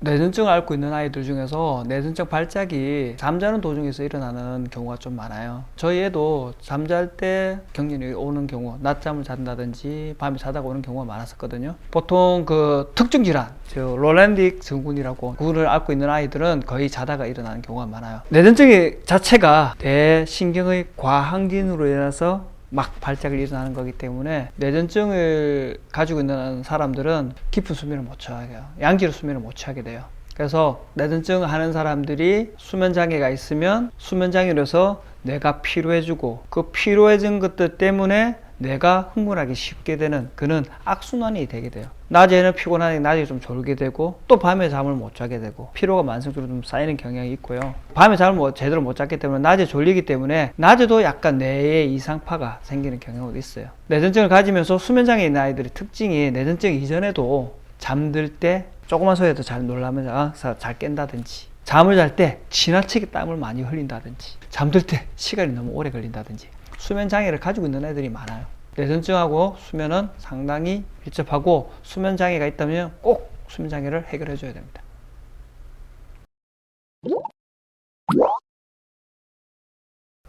뇌전증을 앓고 있는 아이들 중에서 뇌전증 발작이 잠자는 도중에서 일어나는 경우가 좀 많아요. 저희 애도 잠잘 때 경련이 오는 경우, 낮잠을 잔다든지 밤에 자다가 오는 경우가 많았었거든요. 보통 그 특정 질환, 즉 롤랜딕 증후군이라고 그거를 앓고 있는 아이들은 거의 자다가 일어나는 경우가 많아요. 뇌전증 자체가 뇌신경의 과항진으로 인해서 막 발작을 일어나는 거기 때문에 뇌전증을 가지고 있는 사람들은 깊은 수면을 못 취하게 해요. 양질의 수면을 못 취하게 돼요. 그래서 뇌전증 하는 사람들이 수면 장애가 있으면 수면 장애로 해서 뇌가 피로해지고 그 피로해진 것들 때문에 뇌가 흥분하기 쉽게 되는 그런 악순환이 되게 돼요. 낮에는 피곤하니 낮에 좀 졸게 되고 또 밤에 잠을 못 자게 되고 피로가 만성적으로 좀 쌓이는 경향이 있고요. 밤에 잠을 제대로 못 잤기 때문에 낮에 졸리기 때문에 낮에도 약간 뇌에 이상파가 생기는 경향도 있어요. 뇌전증을 가지면서 수면장애 있는 아이들의 특징이 뇌전증 이전에도 잠들 때 조그만 소리에도 잘 놀라면서 잘 깬다든지 잠을 잘 때 지나치게 땀을 많이 흘린다든지 잠들 때 시간이 너무 오래 걸린다든지 수면 장애를 가지고 있는 애들이 많아요. 뇌전증하고 수면은 상당히 밀접하고 수면 장애가 있다면 꼭 수면 장애를 해결해 줘야 됩니다.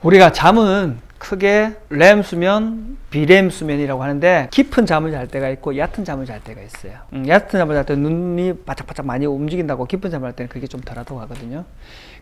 우리가 잠은 크게 렘 수면, 비렘 수면이라고 하는데 깊은 잠을 잘 때가 있고 얕은 잠을 잘 때가 있어요. 얕은 잠을 잘 때 눈이 바짝바짝 많이 움직인다고 깊은 잠을 할 때는 그게 좀 덜하다고 하거든요.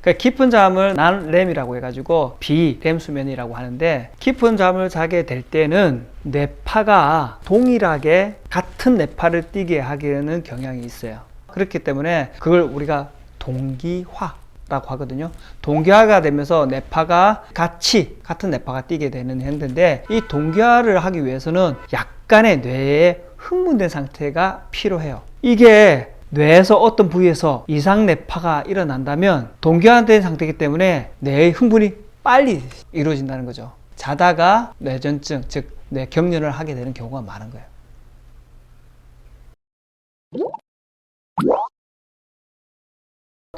그러니까 깊은 잠을 난렘이라고 해가지고 비렘 수면이라고 하는데 깊은 잠을 자게 될 때는 뇌파가 동일하게 같은 뇌파를 뛰게 하기에는 경향이 있어요. 그렇기 때문에 그걸 우리가 동기화 라고 하거든요. 동기화가 되면서 뇌파가 같은 뇌파가 뛰게 되는 행태인데 이 동기화를 하기 위해서는 약간의 뇌에 흥분된 상태가 필요해요. 이게 뇌에서 어떤 부위에서 이상 뇌파가 일어난다면 동기화된 상태이기 때문에 뇌의 흥분이 빨리 이루어진다는 거죠. 자다가 뇌전증, 즉 뇌경련을 하게 되는 경우가 많은 거예요.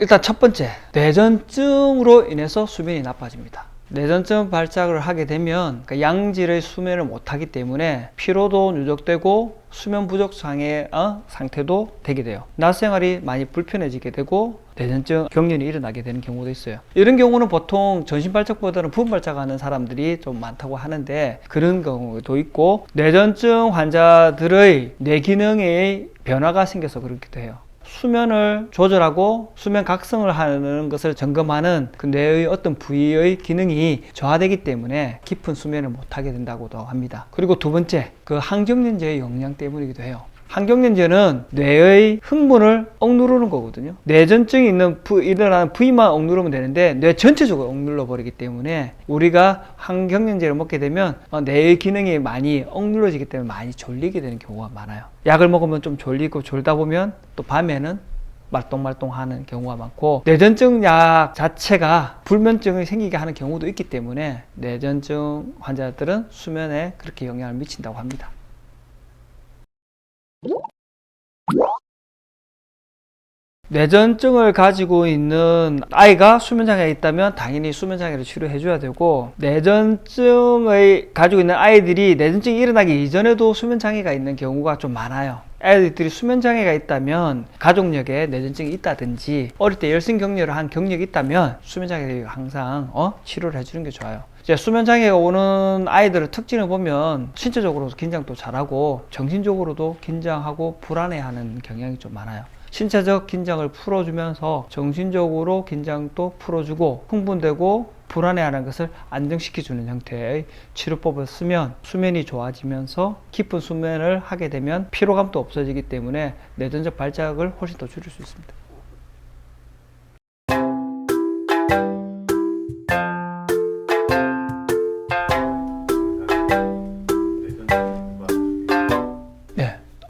일단 첫 번째, 뇌전증으로 인해서 수면이 나빠집니다. 뇌전증 발작을 하게 되면 양질의 수면을 못하기 때문에 피로도 누적되고 수면 부족 장애 상태도 되게 돼요. 낮 생활이 많이 불편해지게 되고 뇌전증 경련이 일어나게 되는 경우도 있어요. 이런 경우는 보통 전신 발작보다는 부분 발작하는 사람들이 좀 많다고 하는데 그런 경우도 있고 뇌전증 환자들의 뇌 기능의 변화가 생겨서 그렇기도 해요. 수면을 조절하고 수면 각성을 하는 것을 점검하는 그 뇌의 어떤 부위의 기능이 저하되기 때문에 깊은 수면을 못하게 된다고도 합니다. 그리고 두 번째, 그 항경련제의 영향 때문이기도 해요. 항경련제는 뇌의 흥분을 억누르는 거거든요. 뇌전증이 일어나는 부위만 억누르면 되는데 뇌 전체적으로 억눌러 버리기 때문에 우리가 항경련제를 먹게 되면 뇌의 기능이 많이 억눌러지기 때문에 많이 졸리게 되는 경우가 많아요. 약을 먹으면 좀 졸리고 졸다 보면 또 밤에는 말똥말똥하는 경우가 많고 뇌전증 약 자체가 불면증이 생기게 하는 경우도 있기 때문에 뇌전증 환자들은 수면에 그렇게 영향을 미친다고 합니다. 뇌전증을 가지고 있는 아이가 수면장애가 있다면 당연히 수면장애를 치료해 줘야 되고 뇌전증을 가지고 있는 아이들이 뇌전증이 일어나기 이전에도 수면장애가 있는 경우가 좀 많아요. 아이들이 수면장애가 있다면 가족력에 뇌전증이 있다든지 어릴 때 열성경련을 한 경력이 있다면 수면장애를 항상 치료를 해주는 게 좋아요. 이제 수면장애가 오는 아이들의 특징을 보면 신체적으로도 긴장도 잘하고 정신적으로도 긴장하고 불안해하는 경향이 좀 많아요. 신체적 긴장을 풀어주면서 정신적으로 긴장도 풀어주고 흥분되고 불안해하는 것을 안정시켜주는 형태의 치료법을 쓰면 수면이 좋아지면서 깊은 수면을 하게 되면 피로감도 없어지기 때문에 뇌전증 발작을 훨씬 더 줄일 수 있습니다.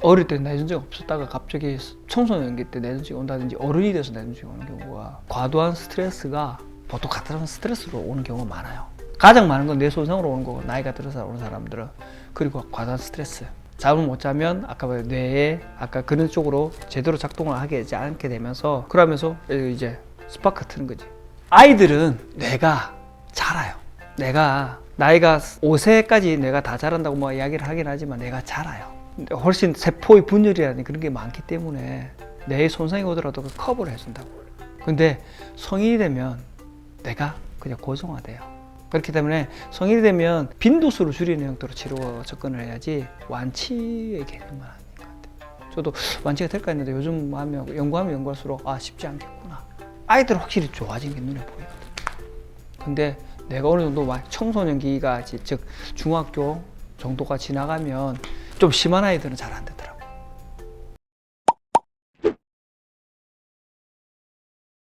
어릴 때 뇌전증이 없었다가 갑자기 청소년기 때 뇌전증이 온다든지 어른이 돼서 뇌전증이 오는 경우가 과도한 스트레스가 보통 과도한 스트레스로 오는 경우가 많아요. 가장 많은 건 뇌손상으로 오는 거고 나이가 들어서 오는 사람들은 그리고 과도한 스트레스 잠을 못 자면 아까 뇌에 아까 그런 쪽으로 제대로 작동을 하지 않게 되면서 그러면서 이제 스파크 트는 거지. 아이들은 뇌가 자라요. 나이가 5세까지 뇌가 다 자란다고 뭐 이야기를 하긴 하지만 뇌가 자라요. 훨씬 세포의 분열이라든지 그런 게 많기 때문에 뇌에 손상이 오더라도 그 커버를 해준다고. 근데 성인이 되면 뇌가 그냥 고정화돼요. 그렇기 때문에 성인이 되면 빈도수를 줄이는 형태로 치료 접근을 해야지 완치의 개념은 아닌 것 같아요. 저도 완치가 될까 했는데 요즘 하면 연구하면 연구할수록 쉽지 않겠구나. 아이들은 확실히 좋아지는 게 눈에 보이거든요. 근데 내가 어느 정도 청소년기가 즉 중학교 정도가 지나가면 좀 심한 아이들은 잘 안 된다.